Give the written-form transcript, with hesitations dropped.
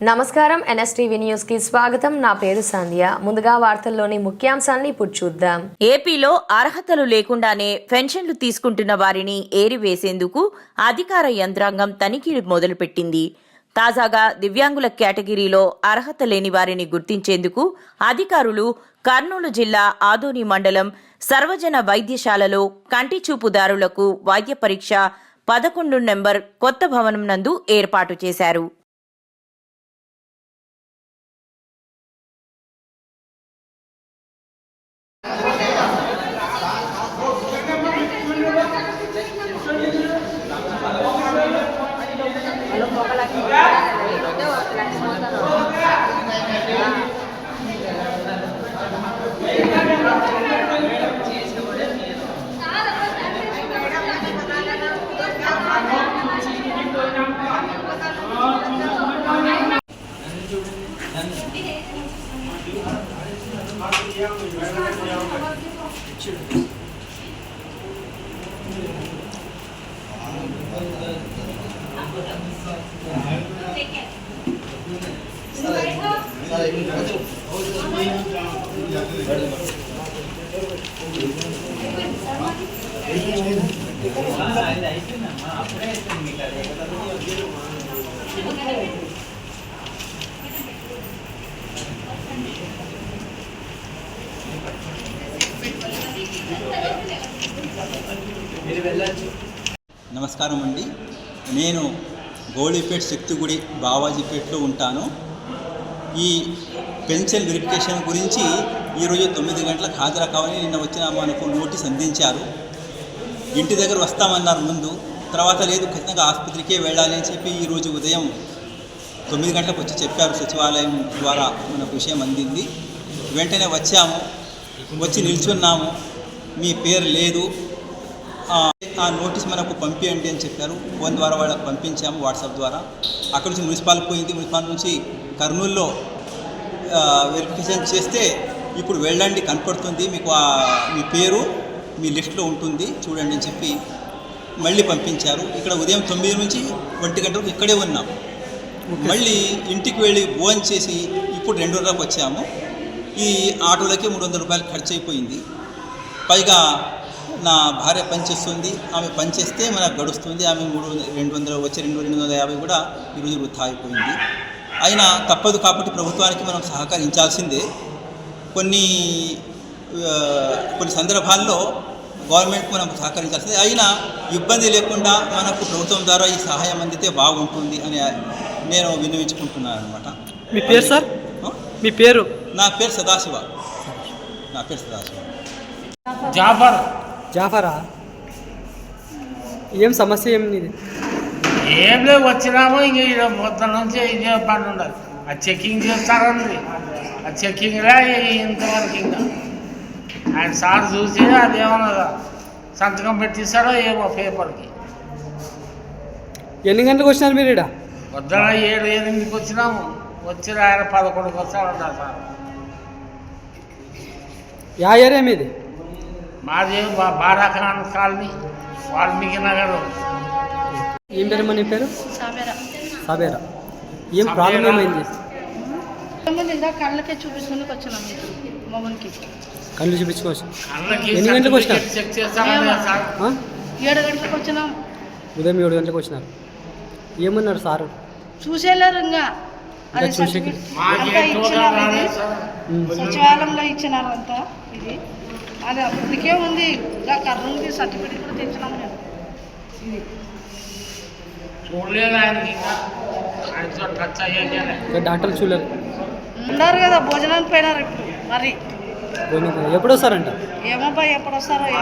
నమస్కారం NSTV news కి స్వాగతం. నా పేరు సంధ్య. ముందుగా వార్తల్లోని ముఖ్యాంశాలను ఇప్పుడు చూద్దాం. ఏపీలో అర్హతలు లేకుండానే పెన్షన్లు తీసుకుంటున్న వారిని ఏరివేసేందుకు అధికార యంత్రాంగం తనిఖీలు మొదలుపెట్టింది. తాజాగా దివ్యాంగుల కేటగిరీలో అర్హత లేని వారిని గుర్తించేందుకు అధికారులు కర్నూలు జిల్లా ఆదోని మండలం సర్వజన వైద్యశాలలో కంటి చూపుదారులకు వైద్య పరీక్ష 11 నంబర్ కొత్త భవనం నందు ఏర్పాటు చేశారు. నమస్కారం అండి. నేను గౌళీపేట్ శక్తిగుడి బావాజీపేటలో ఉంటాను. ఈ పెన్షన్ వెరిఫికేషన్ గురించి ఈరోజు 9 గంటలకు హాజరు కావాలని నిన్న వచ్చిన మనకు నోటీస్ అందించారు. ఇంటి దగ్గర వస్తామన్నారు ముందు, తర్వాత లేదు ఖచ్చితంగా ఆసుపత్రికే వెళ్ళాలి అని చెప్పి ఈరోజు ఉదయం 9 గంటలకు వచ్చి చెప్పారు. సచివాలయం ద్వారా మనకు విషయం అందింది. వెంటనే వచ్చాము, వచ్చి నిల్చున్నాము. మీ పేరు లేదు, ఆ నోటీస్ మనకు పంపించండి అని చెప్పారు. ఫోన్ ద్వారా వాళ్ళకి పంపించాము, వాట్సాప్ ద్వారా. అక్కడి నుంచి మున్సిపాల్ పోయింది. మున్సిపాల్ నుంచి కర్నూలులో వెరిఫికేషన్ చేస్తే ఇప్పుడు వెళ్ళండి కనపడుతుంది, మీకు మీ పేరు మీ లిస్ట్లో ఉంటుంది చూడండి అని చెప్పి మళ్ళీ పంపించారు. ఇక్కడ ఉదయం 9 నుంచి 1 గంట వరకు ఇక్కడే ఉన్నాం. మళ్ళీ ఇంటికి వెళ్ళి భోజనం చేసి ఇప్పుడు 2 గంటలకు వచ్చాము. ఈ ఆటోలకి 300 రూపాయలు ఖర్చు అయిపోయింది. పైగా నా భార్య పనిచేస్తుంది, ఆమె పనిచేస్తే మనకు గడుస్తుంది. ఆమె 200 వచ్చే 250 కూడా ఈరోజు వృధా అయిపోయింది. అయినా తప్పదు కాబట్టి ప్రభుత్వానికి మనం సహకరించాల్సిందే. కొన్ని సందర్భాల్లో గవర్నమెంట్ మనం సహకరించాల్సిందే. అయినా ఇబ్బంది లేకుండా మనకు ప్రభుత్వం ద్వారా ఈ సహాయం అందితే బాగుంటుంది అని నేను విన్నవించుకుంటున్నాను అనమాట. మీ పేరు సార్? మీ పేరు? నా పేరు సదాశివ. జాఫరా. ఏం సమస్య ఏం ఇది? ఏం లేదు, వచ్చినాము ఇంక ఇక్కడ మొత్తం నుంచి ఇదే పని ఉండదు. ఆ చెక్కింగ్ చేస్తారండి, ఆ చెక్కింగ్లో ఇంతవరకు ఇంకా ఆయన సార్ చూసి అదేమన్నా సంతకం పెట్టిస్తాడో ఏమో పేపర్కి. ఎన్ని గంటలకు వచ్చినారు మీరు ఇక్కడ? పొద్దున 7-8కి వచ్చినాము. వచ్చి ఆయన 11కి వస్తాడన్నా సార్. యా ఏరియా మీది? మాది బారాఖాన్ కాలనీ, వాల్మీకి నగర్. ఏం పేరు మన పేరు? సాబేరా. ఏం ప్రాబ్లం ఏమైంది? కళ్ళకే చూపించుకుని వచ్చినాం మొబైల్కి. కళ్ళు చూపించుకోవచ్చు. ఎన్ని గంటలకు వచ్చినారు? 7 గంటలకు వచ్చినాం. ఉదయం 7 గంటలకు వచ్చినారు. ఏమన్నారు సారు? చూసేలేరు ఇంకా. సచివాలయంలో ఇచ్చినారు అంతా. ఇది అది అప్పటికే ఉంది. ఇంకా కర్నూలుకి సర్టిఫికేట్ కూడా తెచ్చినాము నేను. ఇది చూడలేదు ఆయనకి, ఇంకా టచ్ అయ్యాక డాక్టర్లు చూడలేరు. ఉన్నారు కదా, భోజనానికి పోయినారు ఇప్పుడు. మరి ఎప్పుడు వస్తారంట? ఏమబ్బా ఎప్పుడు వస్తారో. 3-4